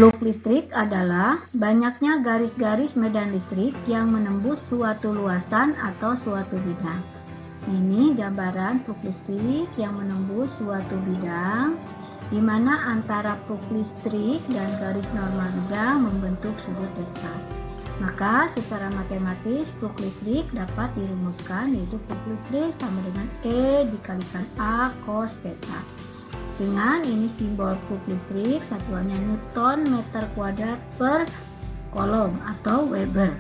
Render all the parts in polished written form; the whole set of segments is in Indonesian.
Flux listrik adalah banyaknya garis-garis medan listrik yang menembus suatu luasan atau suatu bidang. Ini gambaran flux listrik yang menembus suatu bidang, di mana antara flux listrik dan garis normal bidang membentuk sudut theta. Maka secara matematis flux listrik dapat dirumuskan, yaitu flux listrik sama dengan E dikalikan A cos theta. Dengan ini simbol flux listrik, satuannya Newton meter kuadrat per kolom atau Weber.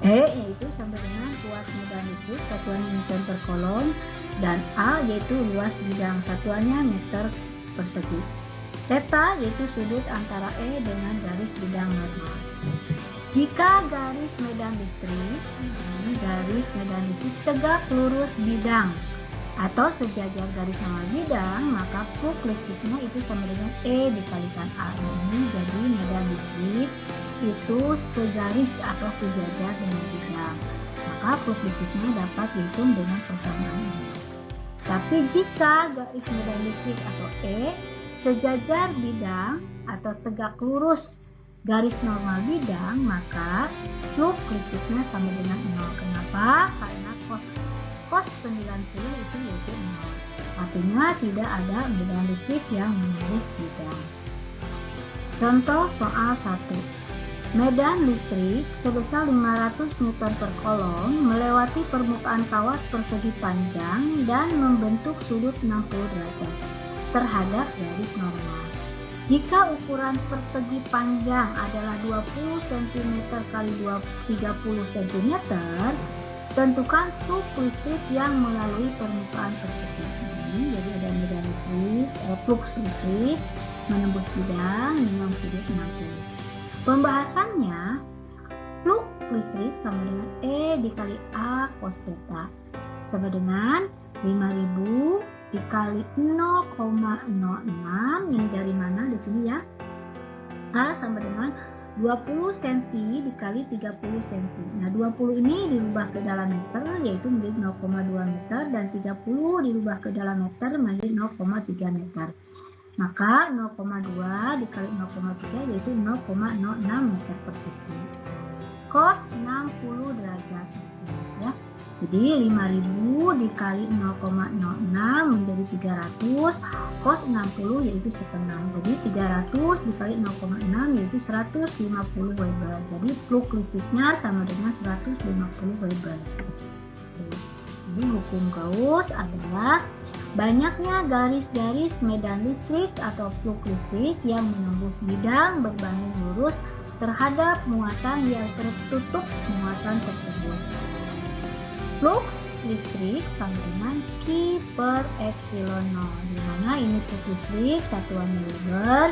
E yaitu sama dengan luas medan listrik, satuannya Newton per kolom, dan A yaitu luas bidang, satuannya meter persegi. Theta yaitu sudut antara E dengan garis bidang normal. Jika garis medan listrik tegak lurus bidang atau sejajar garis normal bidang, maka flux listriknya itu sama dengan E dikalikan A. Ini jadi medan listrik itu segaris atau sejajar dengan bidang, maka flux listriknya dapat dihitung dengan persamaan ini. Tapi jika garis medan listrik atau E sejajar bidang atau tegak lurus garis normal bidang, maka flux listriknya sama dengan 0. Kenapa? Karena cos 90 itu yaitu 0. Artinya tidak ada medan listrik yang menembus bidang. Contoh soal 1. Medan listrik sebesar 500 Newton per kolom melewati permukaan kawat persegi panjang dan membentuk sudut 60 derajat terhadap garis normal. Jika ukuran persegi panjang adalah 20 cm x 30 cm, tentukan flux listrik yang melalui permukaan persegi. Jadi ada medan listrik, flux listrik menembus bidang dengan sudut 60. Pembahasannya, flux listrik sama dengan E dikali A cos theta sama dengan 5000 dikali 0,06, ini dari mana di sini ya? A sama dengan 20 cm dikali 30 cm. Nah, 20 ini dirubah ke dalam meter yaitu menjadi 0,2 meter, dan 30 dirubah ke dalam meter menjadi 0,3 meter. Maka 0,2 dikali 0,3 yaitu 0,06 meter persegi. Cos 60 derajat ya. Jadi 5000 dikali 0,06 menjadi 300, cos 60 yaitu setengah. Jadi 300 dikali 0,6 yaitu 150 Weber. Jadi flux listriknya sama dengan 150 Weber. Jadi hukum Gauss adalah banyaknya garis-garis medan listrik atau flux listrik yang menembus bidang berbanding lurus terhadap muatan yang tertutup muatan tersebut. Flux listrik sama dengan Q per epsilon 0, di mana ini flux listrik satuannya Weber,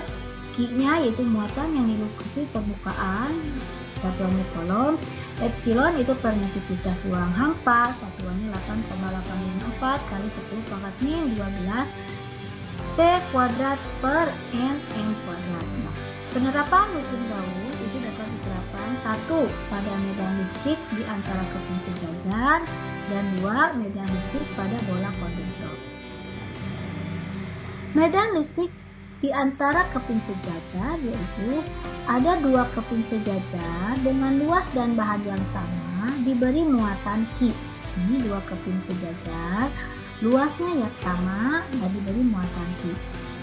Q-nya yaitu muatan yang diliputi permukaan, satuannya kolom, epsilon itu permisivitas ruang hampa, satuannya 8,854 kali 10 pangkat min 12 C kuadrat per N kuadrat. Nah, penerapan hukum Gauss itu dapat diterapkan 1 pada medan listrik di antara keping sejajar dan 2 medan listrik pada bola konduktor. Medan listrik di antara keping sejajar yaitu ada 2 keping sejajar dengan luas dan bahan yang sama diberi muatan Q. Ini 2 keping sejajar, luasnya yang sama dan diberi muatan Q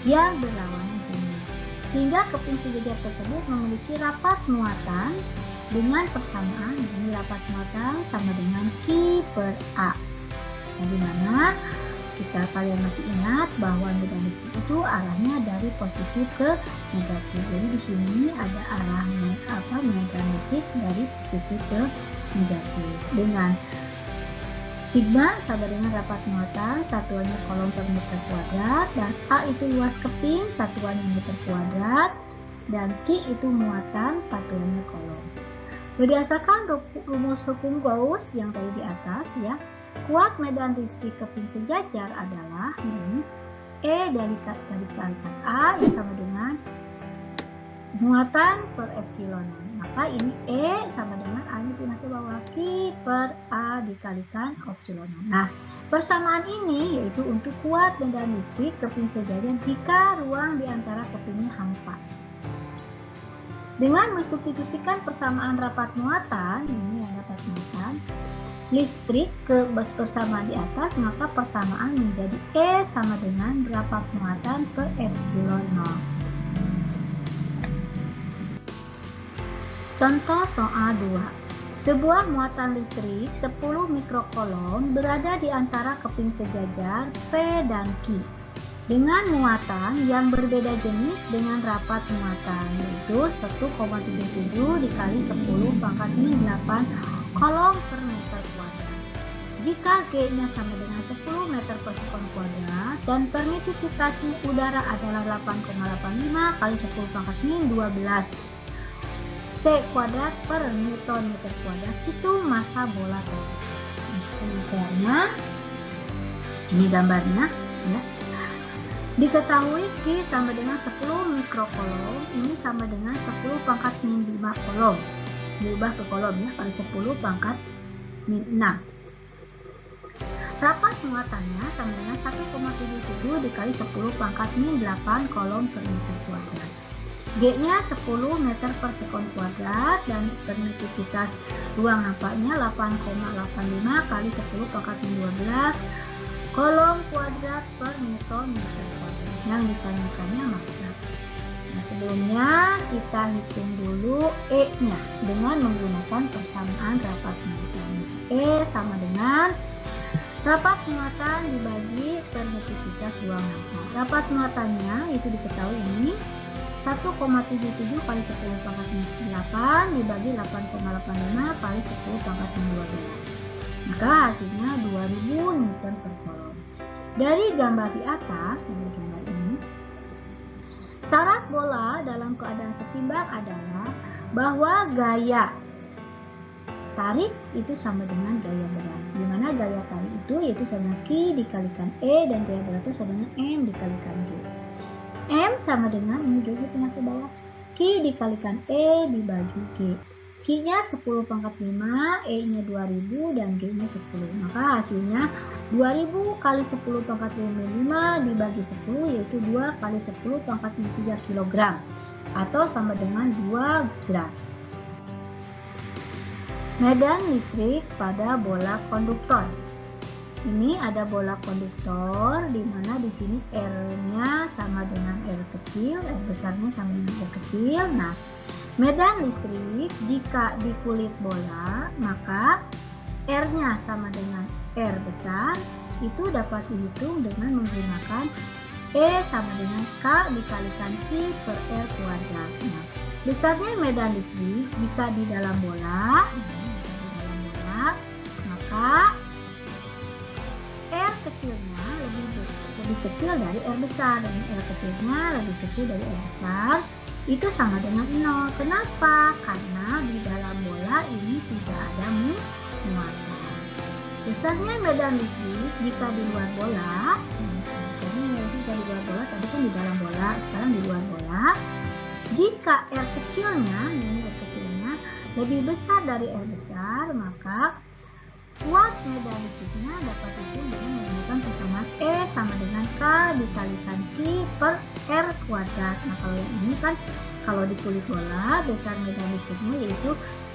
yang berlawanan ini, sehingga keping sejajar tersebut memiliki rapat muatan dengan persamaan. Ini rapat muatan sama dengan Q per A. Nah, di mana kalian masih ingat bahwa medan listrik itu arahnya dari positif ke negatif. Jadi di sini ada arah medan listrik dari positif ke negatif. Dengan sigma sama dengan rapat muatan, satuannya kolom per meter kuadrat, dan A itu luas keping, satuannya meter kuadrat, dan Q itu muatan, satuannya kolom. Berdasarkan rumus hukum Gauss yang tadi di atas ya, kuat medan listrik keping sejajar adalah ini E dikalikan A yang sama dengan muatan per epsilon. Maka ini E sama dengan A Caranya pindah ke bawah. Q per A dikalikan epsilon. Nah, persamaan ini yaitu untuk kuat medan listrik keping sejajar jika ruang di antara kepingnya hampa. Dengan mensubstitusikan persamaan rapat muatan, ini yang rapat muatan, listrik ke persamaan di atas, maka persamaan menjadi E sama dengan rapat muatan per epsilon 0. Contoh soal 2. Sebuah muatan listrik 10 mikrocoulomb berada di antara keping sejajar P dan Q dengan muatan yang berbeda jenis dengan rapat muatan, yaitu 1,77 dikali 10 pangkat min 8 coulomb per meter kuadrat. Jika G-nya sama dengan 10 meter per sekon kuadrat dan permitivitas udara adalah 8,85 kali 10 pangkat min 12 C kuadrat per Newton meter kuadrat, itu massa bola tersebut. Misalnya, ini gambarnya, ya. Diketahui Q sama dengan 10 mikrocoulomb, ini sama dengan 10 pangkat min 5 coulomb. Diubah ke coulomb ya, kali 10 pangkat min 6. Rapat muatannya sama dengan 1,77 dikali 10 pangkat min 8 coulomb per meter kuadrat. G-nya 10 meter per sekon kuadrat dan permitivitas ruang hampanya 8,85 kali 10 pangkat min 12 coulomb kuadrat per Newton meter kuadrat. Yang ditanyakannya massa. Nah, sebelumnya kita hitung dulu E-nya dengan menggunakan persamaan rapat muatan. E sama dengan rapat muatan dibagi permitivitas ruang hampa. Rapat muatannya itu diketahui ini 1,77 kali 10 pangkat min 8 dibagi 8,85 kali 10 pangkat min 12. Maka hasilnya 2000 Newton per coulomb. Dari gambar di atas, dari gambar ini, syarat bola dalam keadaan setimbang adalah bahwa gaya tarik itu sama dengan gaya berat. Di mana gaya tarik itu yaitu sama dengan Q dikalikan E dan gaya beratnya sama dengan M dikalikan G. M sama dengan, ini juga pindah ke bawah, Q dikalikan E dibagi G. Q-nya 10 pangkat 5, E-nya 2000 dan G-nya 10. Maka hasilnya 2000 kali 10 pangkat 5 dibagi 10 yaitu 2 kali 10 pangkat 3 kg atau sama dengan 2 gram. Medan listrik pada bola konduktor. Ini ada bola konduktor di mana di sini R-nya sama dengan R kecil, R besarnya sama dengan R kecil. Nah, medan listrik jika di kulit bola maka R-nya sama dengan R besar, itu dapat dihitung dengan menggunakan E sama dengan K dikalikan Q per R kuadrat. Nah, besarnya medan listrik jika di dalam bola, maka R kecilnya lebih kecil dari R besar, dan R kecilnya lebih kecil dari R besar, itu sama dengan 0. Kenapa? Karena di dalam bola ini tidak ada muatan. Besarnya medan listrik jika di luar bola, jika di luar bola, tadi kan di dalam bola, sekarang di luar bola. Jika R kecilnya, ini R kecilnya lebih besar dari R besar, maka kuat medan listriknya dapat dihitung dengan menggunakan persamaan E sama dengan K dikalikan Q per R kuadrat. Nah, kalau yang ini kan, kalau di kulit bola, besar medan listriknya yaitu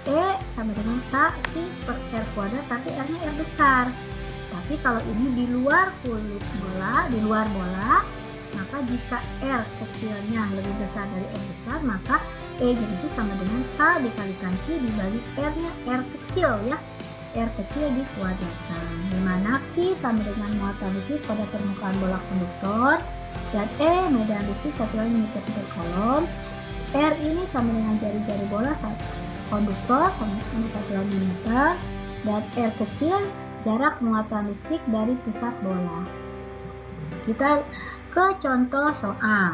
E sama dengan K Q per R kuadrat, tapi R-nya R besar. Tapi kalau ini di luar kulit bola, di luar bola, maka jika R kecilnya lebih besar dari R besar, maka E-nya itu sama dengan K dikalikan Q dibagi R-nya R kecil ya. R kecil dikuadratkan, di mana Q sama dengan muatan listrik pada permukaan bola konduktor dan E medan listrik satuan meter per coulomb. R ini sama dengan jari-jari bola konduktor sama dengan satuan meter, dan R kecil jarak muatan listrik dari pusat bola. Kita ke contoh soal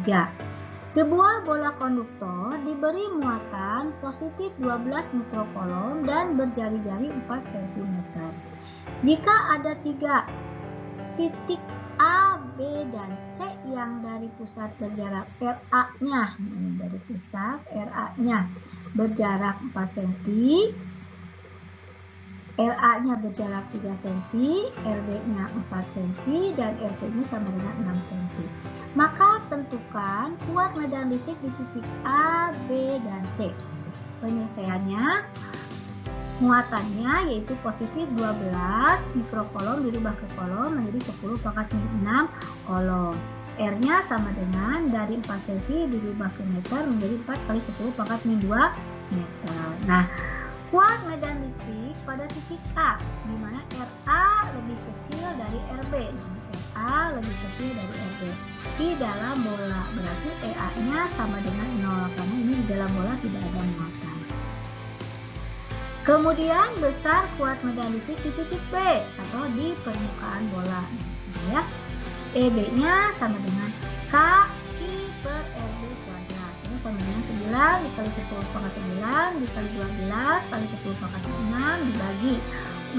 3. Sebuah bola konduktor diberi muatan positif 12 mikrocoulomb dan berjari-jari 4 cm. Jika ada 3 titik A, B, dan C yang dari pusat berjarak RA-nya, dari pusat RA-nya berjarak 4 cm, LA-nya berjarak 3 cm, RB-nya 4 cm, dan RT-nya sama dengan 6 cm. Maka tentukan kuat medan listrik di titik A, B, dan C. Penyelesaiannya, muatannya yaitu positif 12 mikrokolom dirubah ke kolom menjadi 10 pangkat 6 kolom. R-nya sama dengan dari 4 cm dirubah ke meter menjadi 4 kali 10 pangkat 2 meter. Nah, kuat medan listrik pada titik A, di mana RA lebih kecil dari RB. RA lebih kecil dari RB. Di dalam bola, berarti EA-nya sama dengan 0, karena ini di dalam bola tidak ada muatan. Kemudian besar kuat medan listrik di titik B, atau di permukaan bola. Ya. EB-nya sama dengan KI per RB kuadrat. Ini sama dengan 9 dikali 10 pangkat 9 dikali 12 kali 10 pangkat 6 dibagi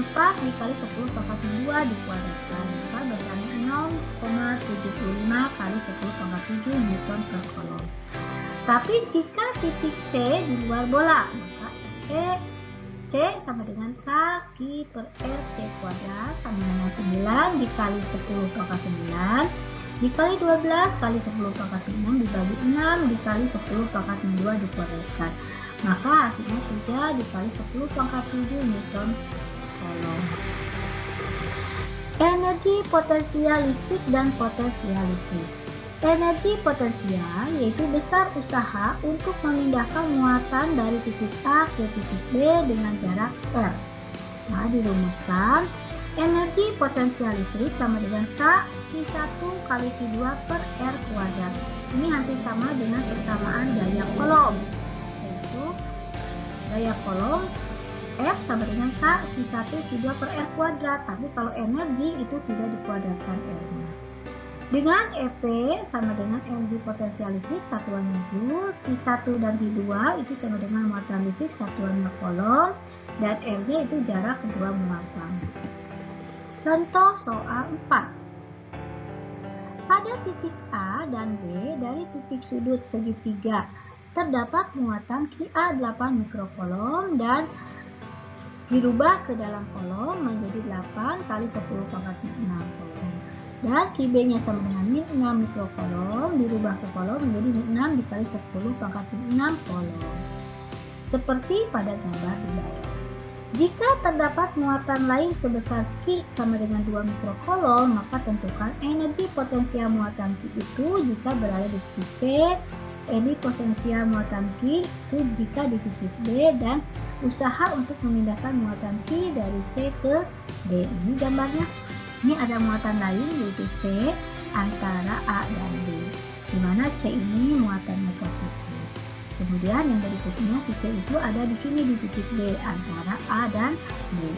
4 dikali 10 pangkat 2 dikuadratkan. Maka besarnya 0,75 kali 10 pangkat 7 Newton per kolom. Tapi jika titik C di luar bola, maka C sama dengan kaki per RC kuadrat sama dengan 9 dikali 10 pangkat 9 dikali 12 kali 10 pangkat 6 dibagi 6 dikali 10 pangkat 2 dikuadratkan. Maka hasilnya 3 dikali 10 pangkat 7 Newton kolom. Energi potensial listrik dan potensial listrik. Energi potensial yaitu besar usaha untuk memindahkan muatan dari titik A ke titik B dengan jarak R. Nah, dirumuskan energi potensial listrik sama dengan K I1 kali Q2 per R kuadrat. Ini hampir sama dengan persamaan daya kolom, yaitu daya kolom F sama dengan K I1 Q2 per R kuadrat. Tapi kalau energi itu tidak dikuadratkan R-nya. Dengan EP sama dengan energi potensial listrik satuannya Joule, Q1 dan Q2 itu sama dengan muatan listrik satuannya kolom, dan R-nya itu jarak kedua muatan. Contoh soal 4. Pada titik A dan B dari titik sudut segitiga terdapat muatan QA 8 mikrokolom dan dirubah ke dalam kolom menjadi 8 kali 10 pangkat 6 kolom. Dan QB-nya sama dengan min 6 mikrokolom dirubah ke kolom menjadi min 6 dikali 10 pangkat 6 kolom. Seperti pada gambar di bawah. Jika terdapat muatan lain sebesar Q sama dengan 2 mikrokolom, maka tentukan energi potensial muatan Q itu jika berada di titik C, energi potensial muatan Q itu jika di titik B, dan usaha untuk memindahkan muatan Q dari C ke D. Ini gambarnya. Ini ada muatan lain yaitu C antara A dan B, di mana C ini muatannya positif. Kemudian yang berikutnya si C itu ada di sini di titik B antara A dan B.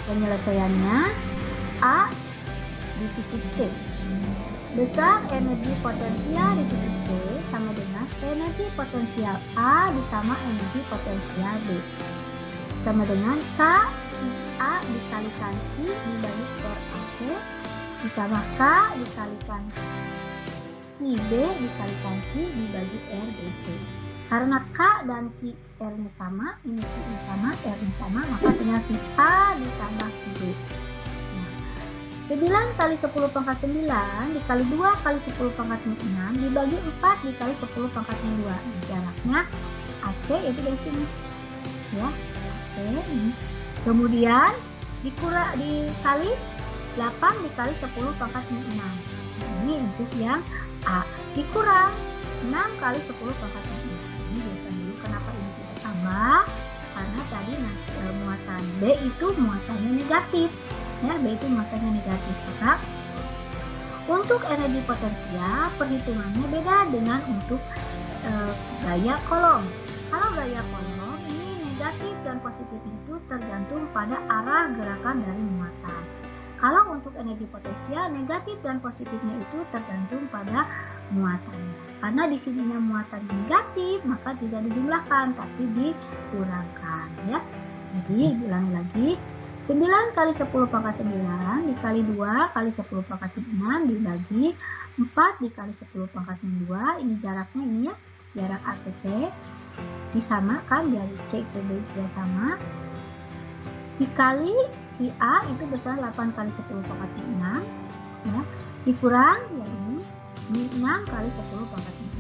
Penyelesaiannya A di titik C. Besar energi potensial di titik C sama dengan energi potensial A ditambah energi potensial B. Sama dengan K A dikalikan Q dibagi RAC ditambah K dikalikan QB dikalikan Q dibagi RBC. Karena K dan Q R-nya sama, ini Q-nya sama, R-nya sama, maka tinggal K ditambah QB. Nah, 9 kali 10 pangkat 9 dikali 2 kali 10 pangkat 6 dibagi 4 dikali 10 pangkat 2. Jaraknya AC itu dari sini. Ya, AC ini. Kemudian dikali 8 dikali 10 pangkat 6. Ini untuk yang A. Dikurang 6 kali 10 pangkat 6. Ini biasa dulu kenapa ini tidak tambah? Karena tadi muatan B itu muatannya negatif. Ya, B itu muatannya negatif. Maka untuk energi potensial perhitungannya beda dengan untuk gaya kolom. Kalau gaya kolom ini negatif dan positif itu tergantung pada arah gerakan dari muatan. Kalau untuk energi potensial, negatif dan positifnya itu tergantung pada muatannya. Karena di sininya muatan negatif, maka tidak dijumlahkan, tapi dikurangkan. Ya. Jadi, ulangi lagi. 9 kali 10 pangkat 9 dikali 2 kali 10 pangkat 6 dibagi 4 dikali 10 pangkat 2. Ini jaraknya ini ya. jarak A ke C, disamakan dari C ke B juga sama, dikali IA itu besar 8 kali 10 pangkat 6, ya, dikurang ya ini 6 kali 10 pangkat 6.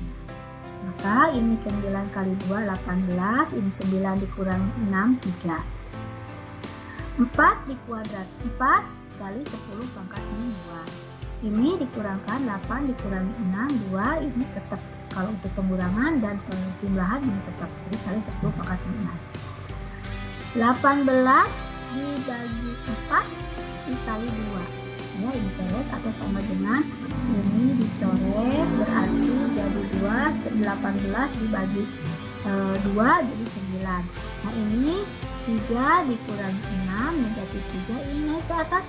Maka ini 9 kali 2 18, ini 9 dikurangi 6 3. 4 dikuadrat 4 kali 10 pangkat 2. Ini dikurangkan 8 dikurangi 6 2, ini tetap kalau untuk pengurangan dan penjumlahan ini tetap, jadi kali 10 pangkat 6. 18 dibagi 4 dikali 2, ya ini coret atau sama dengan ini dicoret, berarti jadi 2, 18 dibagi 2 jadi 9. Nah ini 3 dikurangi 6, negatif 3, ini naik ke atas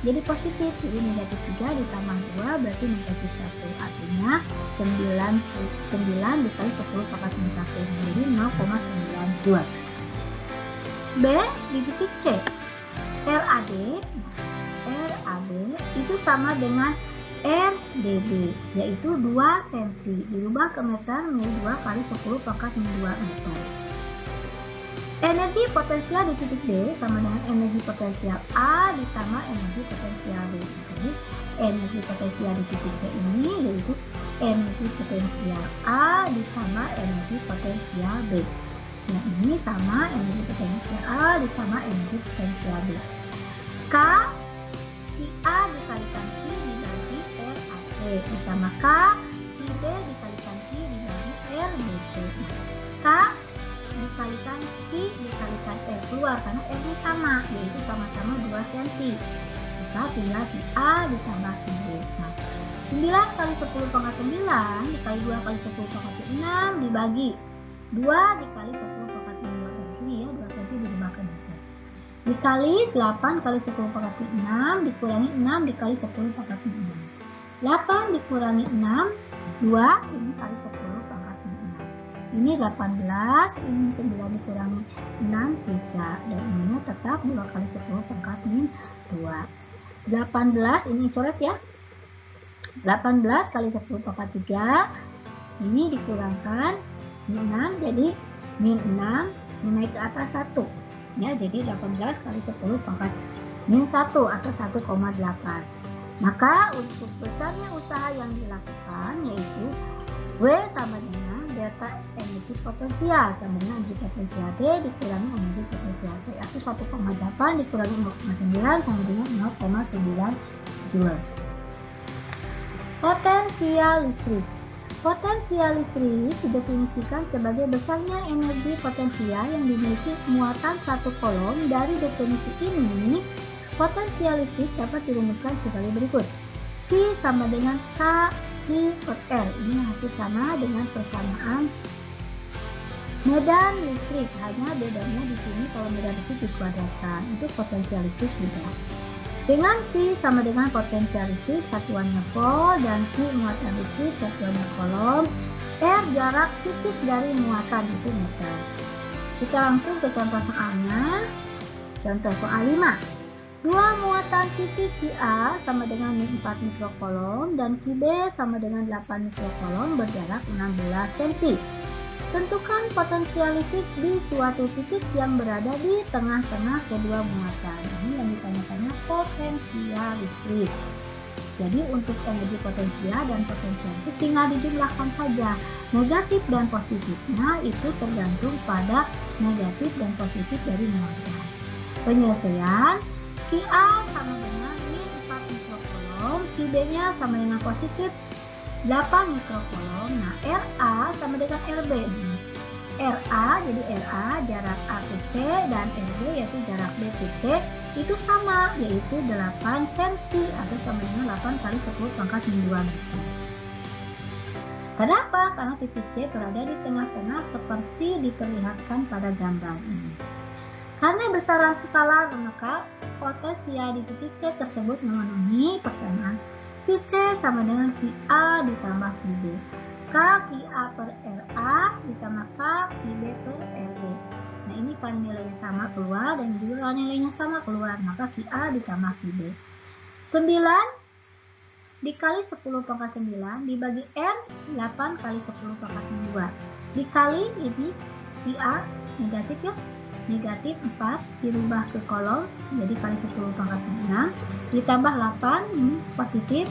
jadi positif, jadi negatif 3 ditambah 2 berarti negatif 1, artinya 9 dikali 10 pangkat 1, jadi 0,92. B di titik C, RAD itu sama dengan RDB, yaitu 2 cm, dirubah ke meter menjadi 2 kali 10 pangkat 2 meter. Energi potensial di titik D sama dengan energi potensial A ditambah energi potensial B. Jadi energi potensial di titik C ini yaitu energi potensial A ditambah energi potensial B. Nah ini sama energi potensial A ditambah energi potensial B. K si A dikalikan Q dibagi RAC ditambah K si B dikalikan Q dibagi RBC. K dikalikan Q dikalikan R keluar karena R ini sama, yaitu sama-sama 2 cm. Maka tinggal Q A ditambah Q B. Nah, 9 kali 10 pangkat 9 dikali 2 kali 10 pangkat 6 dibagi 2 dikali 10 pangkat 2 dari sini ya, 2 cm dirubah ke meter. Dikali 8 kali 10 pangkat 6 dikurangi 6 dikali 10 pangkat 6. 8 dikurangi 6, 2 ini kali 10 pangkat 6. Ini 18, ini 9 dikurangi 6, 3. Dan ini tetap 2 kali 10 pangkat 2. 18 ini coret ya. 18 kali 10 pangkat 3 ini dikurangkan 6 jadi min 6, naik ke atas 1 ya, jadi 18 kali 10 pangkat min 1 atau 1,8. Maka untuk besarnya usaha yang dilakukan yaitu W sama dengan delta energi potensial sama dengan energi potensial D dikurangi energi potensial T, atau 1,8 dikurangi 0,9 sama dengan 0,9 Joule. Potensial listrik. Potensial listrik didefinisikan sebagai besarnya energi potensial yang dimiliki muatan satu kolom. Dari definisi ini, potensial listrik dapat dirumuskan sebagai berikut. P sama dengan K I per R. Ini hampir sama dengan persamaan medan listrik, hanya bedanya di sini kalau medan listrik dikuadratkan, itu potensial listrik juga. Dengan P sama dengan potensial listrik satuannya volt dan Q muatan listrik satuannya kolom, R jarak titik dari muatan itu meter. Kita langsung ke contoh soalnya. Contoh soal 5. Dua muatan titik QA sama dengan 4 mikrokolom dan QB sama dengan 8 mikrokolom berjarak 16 cm. Tentukan potensial listrik di suatu titik yang berada di tengah-tengah kedua muatan. Ini yang ditanyakannya potensial listrik. Jadi untuk energi potensial dan potensial listrik tinggal dijumlahkan saja. Negatif dan positifnya itu tergantung pada negatif dan positif dari muatan. Penyelesaian, QA sama dengan min 4 mikrokolom, QB-nya sama dengan positif 8 mikrokolom. Nah, RA sama dengan RB. RA jadi RA jarak A ke C dan RB yaitu jarak B ke C itu sama, yaitu 8 cm atau sama dengan 8 kali 10 pangkat 2 meter. Kenapa? Karena titik C berada di tengah-tengah seperti diperlihatkan pada gambar ini. Karena besaran skala, maka potensial di titik C tersebut memenuhi persamaan PC sama dengan PA ditambah PB. K QA per RA ditambah K PB per RB. Nah ini kan nilainya sama keluar dan juga kan nilainya sama keluar, maka QA ditambah PB. 9 dikali 10 pangkat 9 dibagi N 8 kali 10 pangkat 2. Dikali ini di A negatif ya. Negatif 4 dirubah ke kolom jadi kali 10 pangkat 6 ditambah 8 ini positif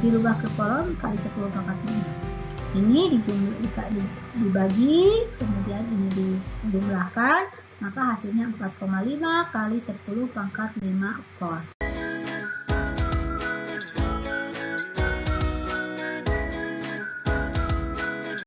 dirubah ke kolom kali 10 pangkat 6. Ini dibagi kemudian ini dijumlahkan maka hasilnya 4,5 kali 10 pangkat 5 volt.